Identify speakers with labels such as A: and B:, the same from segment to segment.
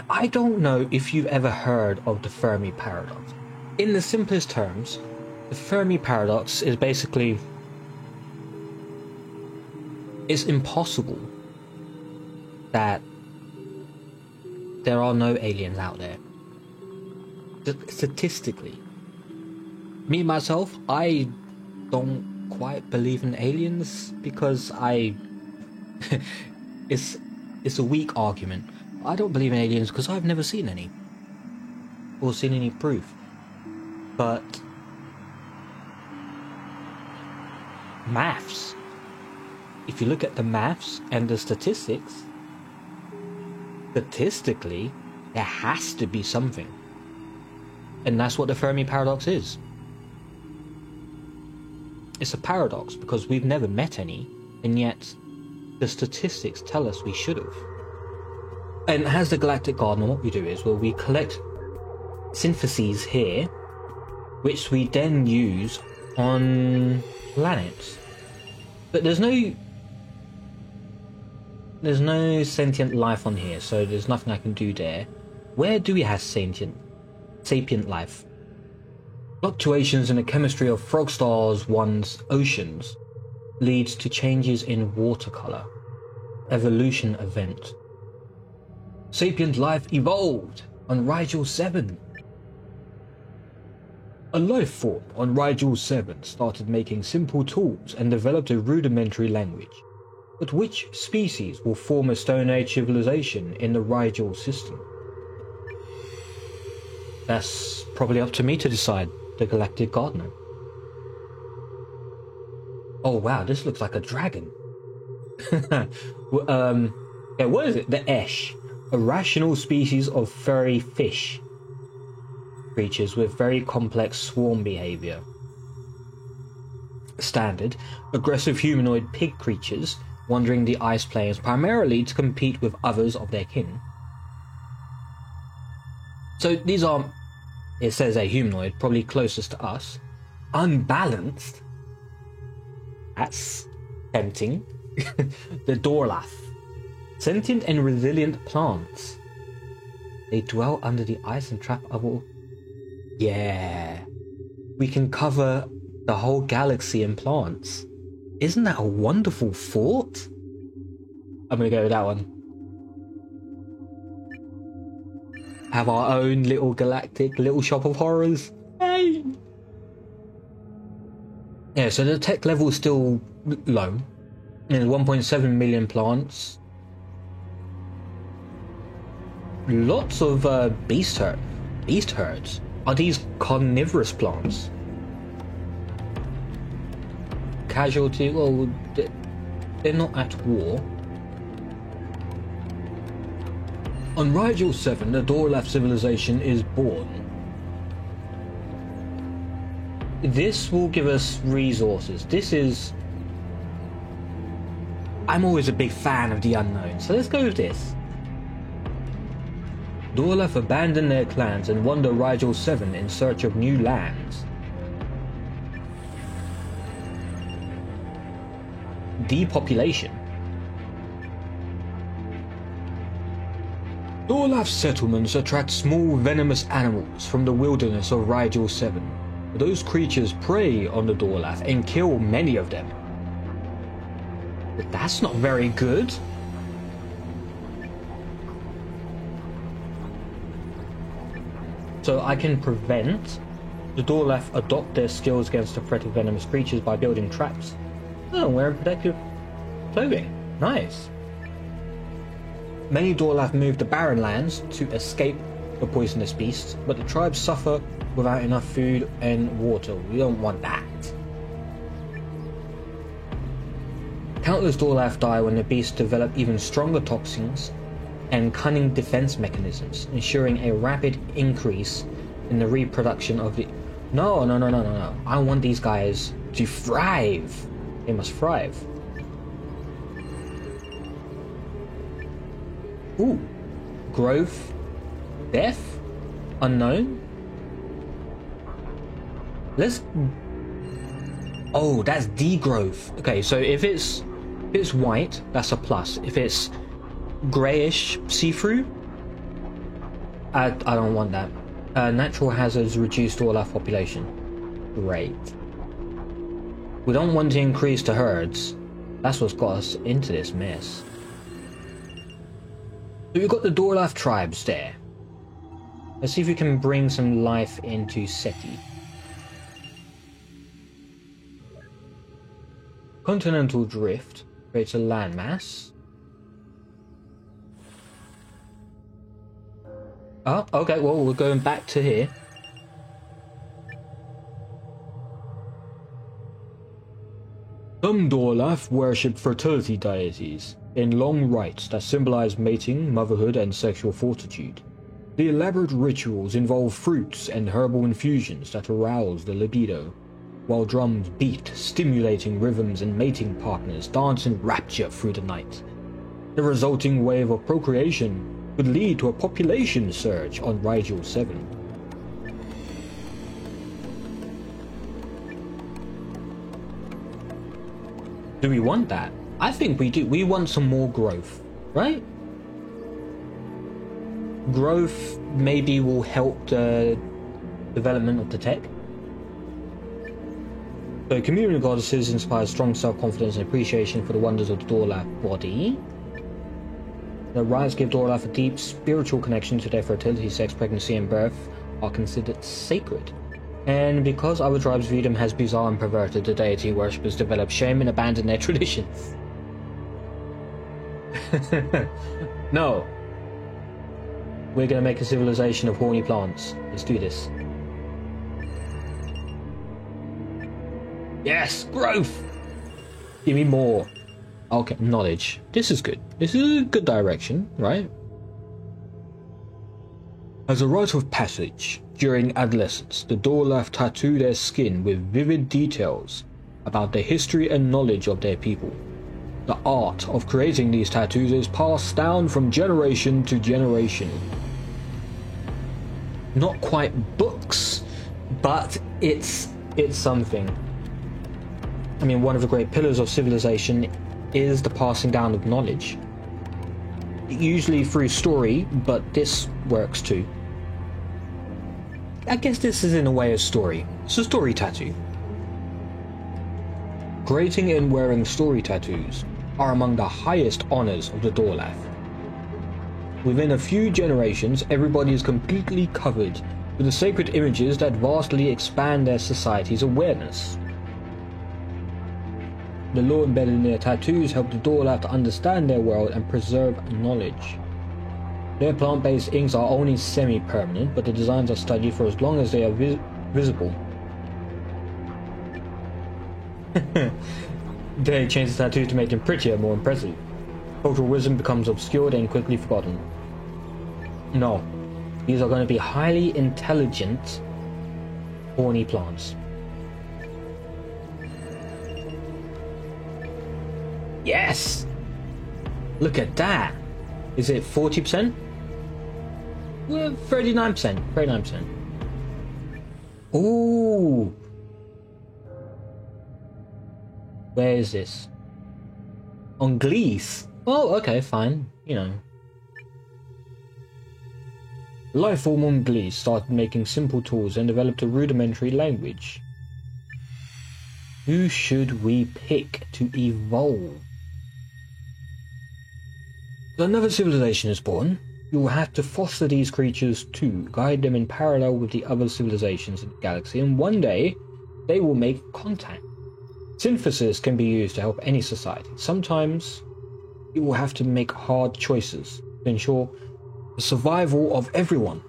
A: I don't know if you've ever heard of the Fermi paradox. In the simplest terms, the Fermi paradox is basically, it's impossible that there are no aliens out there. Statistically. Me, myself, I don't quite believe in aliens because it's a weak argument. I don't believe in aliens because I've never seen any. Or seen any proof. But maths. If you look at the maths and the statistics, statistically, there has to be something. And that's what the Fermi paradox is. It's a paradox because we've never met any, and yet the statistics tell us we should have. And as the Galactic Gardener, what we do is, well, we collect syntheses here, which we then use on planets. But there's no sentient life on here, so there's nothing I can do there. Where do we have sapient life? Fluctuations in the chemistry of Frogstar 1's oceans leads to changes in watercolor. Evolution event. Sapient life evolved on Rigel 7. A life form on Rigel 7 started making simple tools and developed a rudimentary language. But which species will form a Stone Age civilization in the Rigel system? That's probably up to me to decide, the Galactic Gardener. Oh wow, this looks like a dragon. Yeah, what is it? The Esh. A rational species of furry fish creatures with very complex swarm behavior. Standard. Aggressive humanoid pig creatures wandering the ice plains primarily to compete with others of their kin. So these are, it says a humanoid, probably closest to us. Unbalanced. That's tempting. The Dorlath. Sentient and resilient plants. They dwell under the ice and trap other... Yeah. We can cover the whole galaxy in plants. Isn't that a wonderful thought? I'm gonna go with that one. Have our own little galactic little shop of horrors. Hey! Yeah, so the tech level is still low. There's 1.7 million plants. Lots of beast herds. Are these carnivorous plants? Casualty, well, they're not at war. On Rigel 7, the Dorlath civilization is born. This will give us resources. This is... I'm always a big fan of the unknown, so let's go with this. Dorlath abandon their clans and wander Rigel 7 in search of new lands. Depopulation. Dorlath settlements attract small venomous animals from the wilderness of Rigel 7. Those creatures prey on the Dorlath and kill many of them. But that's not very good. So I can prevent the Dorlath adopt their skills against the threat of venomous creatures by building traps. Oh, wearing protective clothing. Nice. Many Dorlath move to barren lands to escape the poisonous beasts, but the tribes suffer without enough food and water. We don't want that. Countless Dorlath die when the beasts develop even stronger toxins and cunning defense mechanisms, ensuring a rapid increase in the reproduction of the... No. I want these guys to thrive. They must thrive. Ooh. Growth. Death. Unknown. Let's... Oh, that's degrowth. Okay, so if it's white, that's a plus. If it's greyish see-through, I don't want that. Natural hazards reduce door life population. Great. We don't want to increase the herds. That's what's got us into this mess. So we've got the door life tribes there. Let's see if we can bring some life into Seti. Continental drift creates a landmass. Oh, okay, well, we're going back to here. Some Dorlath worship fertility deities in long rites that symbolize mating, motherhood, and sexual fortitude. The elaborate rituals involve fruits and herbal infusions that arouse the libido, while drums beat, stimulating rhythms and mating partners dance in rapture through the night. The resulting wave of procreation could lead to a population surge on Rigel 7. Do we want that? I think we do. We want some more growth, right? Growth maybe will help the development of the tech. So communion of goddesses inspires strong self-confidence and appreciation for the wonders of the Dorlath body. The rites give Dorlath a deep spiritual connection to their fertility, sex, pregnancy, and birth are considered sacred. And because other tribes view them as bizarre and perverted, the deity worshippers develop shame and abandon their traditions. No. We're gonna make a civilization of horny plants. Let's do this. Yes! Growth! Give me more. Okay, knowledge. This is good. This is a good direction, right? As a rite of passage, during adolescence, the Dorlath tattoo their skin with vivid details about the history and knowledge of their people. The art of creating these tattoos is passed down from generation to generation. Not quite books, but it's something. I mean, one of the great pillars of civilization is the passing down of knowledge. Usually through story, but this works too. I guess this is in a way a story. It's a story tattoo. Creating and wearing story tattoos are among the highest honors of the Dorlath. Within a few generations, everybody is completely covered with the sacred images that vastly expand their society's awareness. The lore embedded in their tattoos help the Dorlath to understand their world and preserve knowledge. Their plant-based inks are only semi-permanent, but the designs are studied for as long as they are visible. They change the tattoos to make them prettier, more impressive. Cultural wisdom becomes obscured and quickly forgotten. No, these are going to be highly intelligent, horny plants. Yes! Look at that! Is it 40%? Well, 39%. 39%. Ooh! Where is this? On Gliese? Oh, okay, fine. You know. Lifeform on Gliese started making simple tools and developed a rudimentary language. Who should we pick to evolve? Another civilization is born. You will have to foster these creatures too, guide them in parallel with the other civilizations in the galaxy, and one day they will make contact. Synthesis can be used to help any society. Sometimes you will have to make hard choices to ensure the survival of everyone.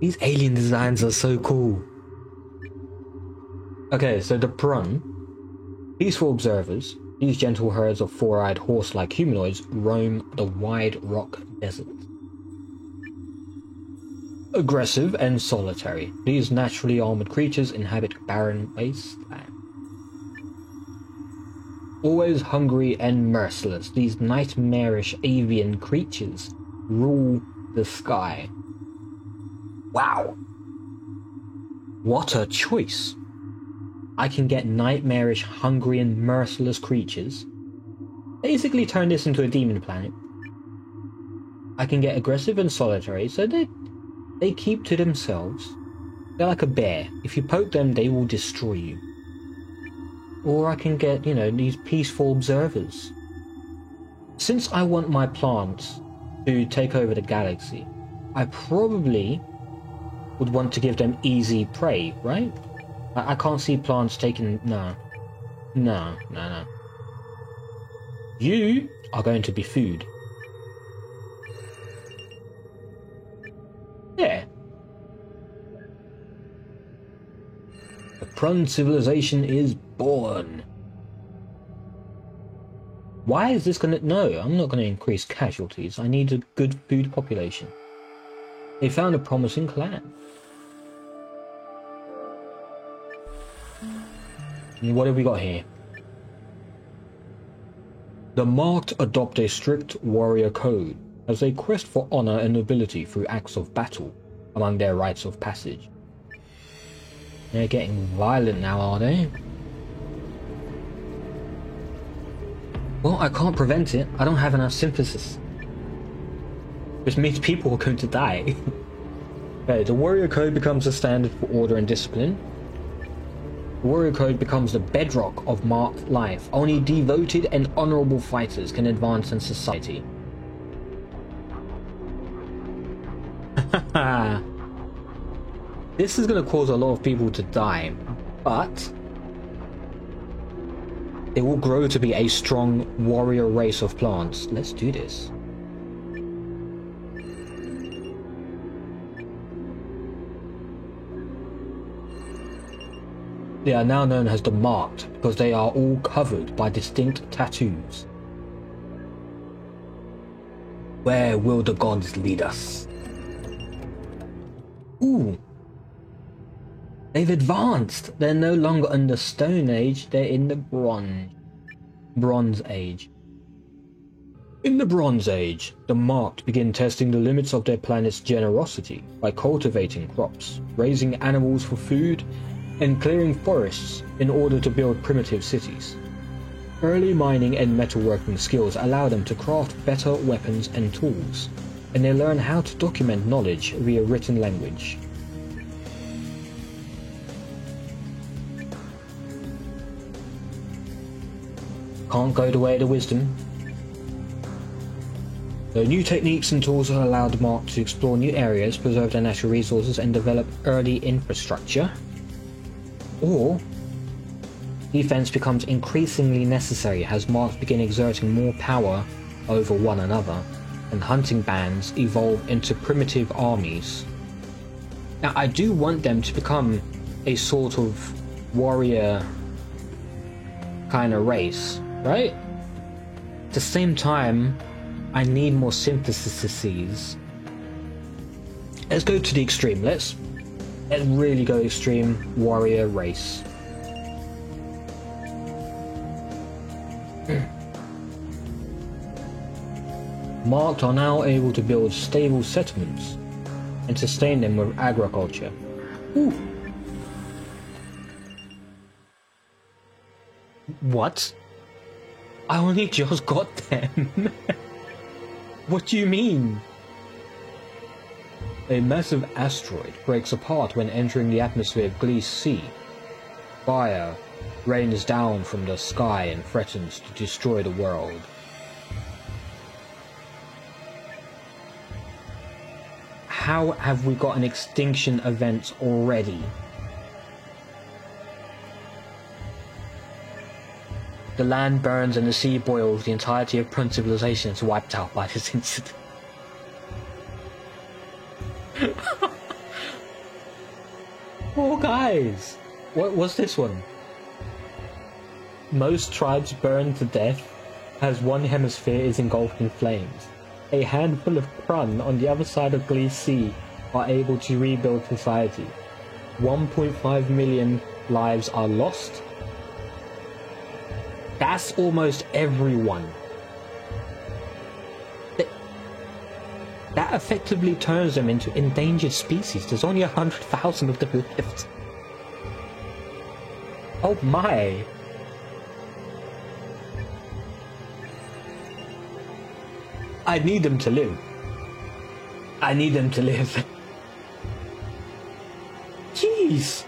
A: These alien designs are so cool. Okay, so the Prun. Peaceful observers. These gentle herds of four-eyed horse-like humanoids roam the wide rock desert. Aggressive and solitary, these naturally armored creatures inhabit barren wasteland. Always hungry and merciless, these nightmarish avian creatures rule the sky. Wow! What a choice! I can get nightmarish, hungry, and merciless creatures. Basically turn this into a demon planet. I can get aggressive and solitary, so they keep to themselves. They're like a bear. If you poke them, they will destroy you. Or I can get, you know, these peaceful observers. Since I want my plants to take over the galaxy, I probably would want to give them easy prey, right? I can't see plants taking... No. You are going to be food. Yeah. The Prun civilization is born. Why is this gonna... No, I'm not gonna increase casualties. I need a good food population. They found a promising clan. And what have we got here? The Marked adopt a strict warrior code as they quest for honor and nobility through acts of battle among their rites of passage. They're getting violent now, are they? Well, I can't prevent it. I don't have enough synthesis. Which means people are going to die. Okay, the warrior code becomes the standard for order and discipline. The warrior code becomes the bedrock of marked life. Only devoted and honorable fighters can advance in society. This is going to cause a lot of people to die, but it will grow to be a strong warrior race of plants. Let's do this. They are now known as the Marked because they are all covered by distinct tattoos. Where will the gods lead us? Ooh. They've advanced. They're no longer in the Stone Age, they're in the Bronze Age. In the Bronze Age, the Marked begin testing the limits of their planet's generosity by cultivating crops, raising animals for food, and clearing forests in order to build primitive cities. Early mining and metalworking skills allow them to craft better weapons and tools, and they learn how to document knowledge via written language. Can't go the way of the wisdom. The new techniques and tools have allowed the Marked to explore new areas, preserve their natural resources, and develop early infrastructure. Or defense becomes increasingly necessary as Marked begin exerting more power over one another, and hunting bands evolve into primitive armies. Now, I do want them to become a sort of warrior kind of race, right? At the same time, I need more syntheses. Let's go to the extreme. Let's really go extreme warrior race. Marked are now able to build stable settlements and sustain them with agriculture. Ooh. What? I only just got them. What do you mean? A massive asteroid breaks apart when entering the atmosphere of Gliese C. Fire rains down from the sky and threatens to destroy the world. How have we got an extinction event already? The land burns and the sea boils. The entirety of Prun civilization is wiped out by this incident. Oh guys, what was this one? Most tribes burn to death as one hemisphere is engulfed in flames. A handful of Prun on the other side of Gliese C are able to rebuild society. 1.5 million lives are lost. That's almost everyone. That effectively turns them into endangered species. There's only 100,000 of them left. Oh my. I need them to live. I need them to live. Jeez.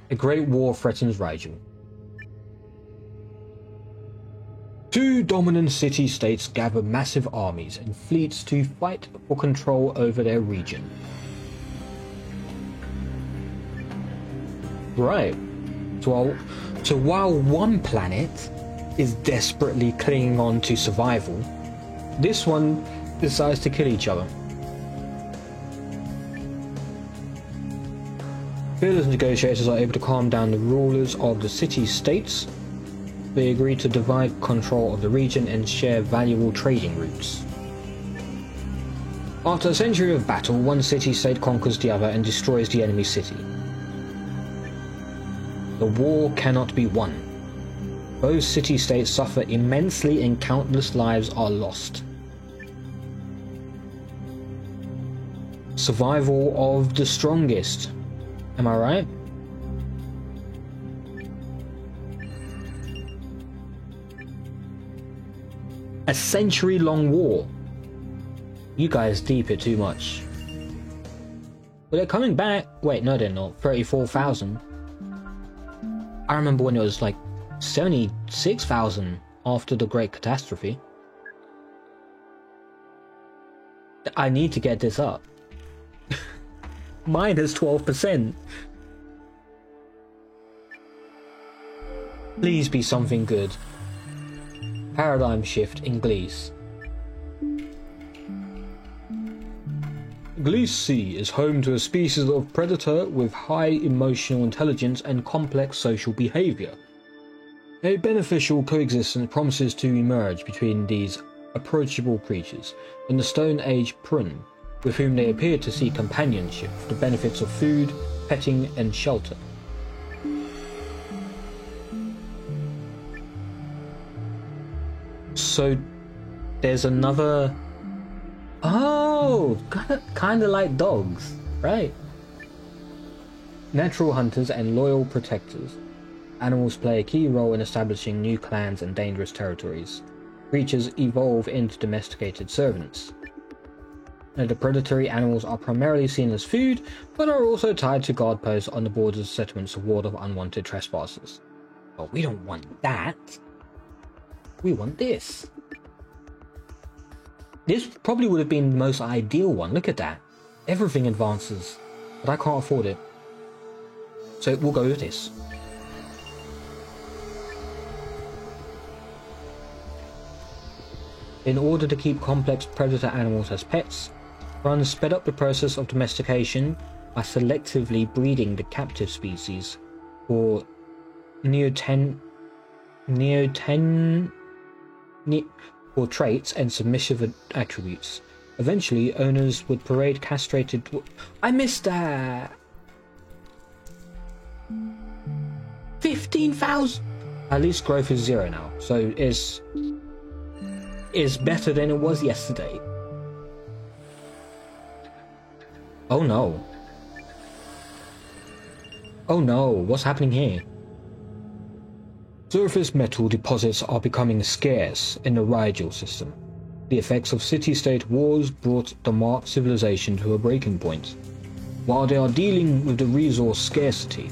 A: A great war threatens Rigel. Two dominant city-states gather massive armies and fleets to fight for control over their region. Right. So while one planet is desperately clinging on to survival, this one decides to kill each other. Fearless negotiators are able to calm down the rulers of the city-states. They agree to divide control of the region and share valuable trading routes. After a century of battle, one city-state conquers the other and destroys the enemy city. The war cannot be won. Both city-states suffer immensely and countless lives are lost. Survival of the strongest. Am I right? A century-long war. You guys deep it too much. Well, they're coming back. Wait, no, they're not. 34,000. I remember when it was like 76,000 after the Great Catastrophe. I need to get this up. Minus 12%. Please be something good. Paradigm shift in Gliese. Gliese C is home to a species of predator with high emotional intelligence and complex social behavior. A beneficial coexistence promises to emerge between these approachable creatures and the Stone Age Prun, with whom they appear to seek companionship for the benefits of food, petting, and shelter. So, there's another... Oh! Kinda like dogs, right? Natural hunters and loyal protectors. Animals play a key role in establishing new clans and dangerous territories. Creatures evolve into domesticated servants. The predatory animals are primarily seen as food, but are also tied to guard posts on the borders of settlements to ward off unwanted trespassers. But we don't want that. We want this. This probably would have been the most ideal one. Look at that. Everything advances, but I can't afford it. So we'll go with this. In order to keep complex predator animals as pets, Prun sped up the process of domestication by selectively breeding the captive species for for traits and submissive attributes. Eventually, owners would parade castrated... I missed that! 15,000! At least growth is 0 now, so it's better than it was yesterday. Oh no. Oh no, what's happening here? Surface metal deposits are becoming scarce in the Rigel system. The effects of city-state wars brought the Mark civilization to a breaking point. While they are dealing with the resource scarcity,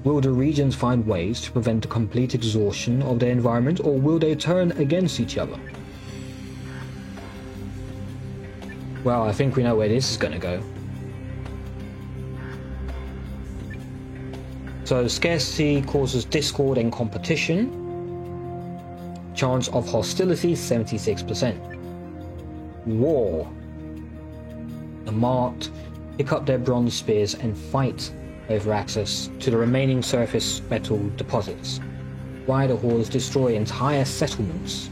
A: will the regions find ways to prevent the complete exhaustion of their environment, or will they turn against each other? Well, I think we know where this is going to go. So scarcity causes discord and competition. Chance of hostility 76%. War. The marked pick up their bronze spears and fight over access to the remaining surface metal deposits. Rider hordes destroy entire settlements.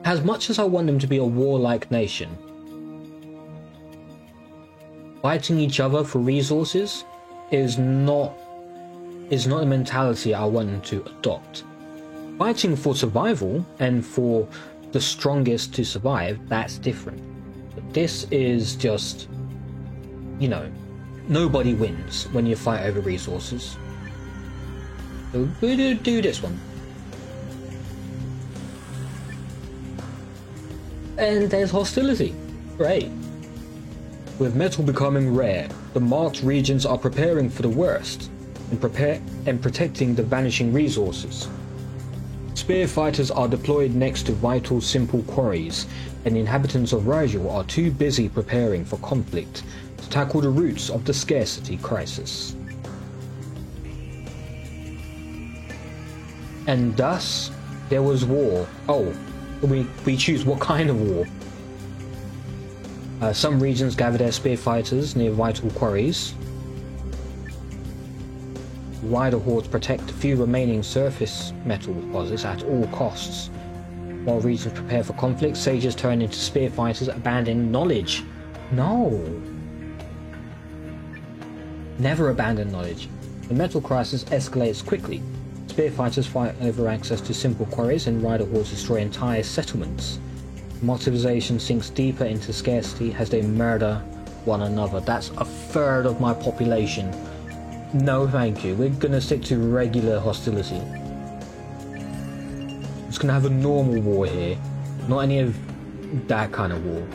A: As much as I want them to be a warlike nation, fighting each other for resources is not a mentality I want them to adopt. Fighting for survival and for the strongest to survive, that's different. But this is just, you know, nobody wins when you fight over resources. So we'll do this one. And there's hostility. Great. With metal becoming rare, the marked regions are preparing for the worst and protecting the vanishing resources. Spear fighters are deployed next to vital simple quarries, and the inhabitants of Rigel are too busy preparing for conflict to tackle the roots of the scarcity crisis. And thus, there was war. Oh, we choose what kind of war. Some regions gather their spear fighters near vital quarries. Rider hordes protect the few remaining surface metal deposits at all costs. While regions prepare for conflict, sages turn into spear fighters, abandoning knowledge. No! Never abandon knowledge. The metal crisis escalates quickly. Spear fighters fight over access to simple quarries, and rider hordes destroy entire settlements. Civilization sinks deeper into scarcity as they murder one another. That's a third of my population. No thank you, we're gonna stick to regular hostility. Just gonna have a normal war here, not any of that kind of war.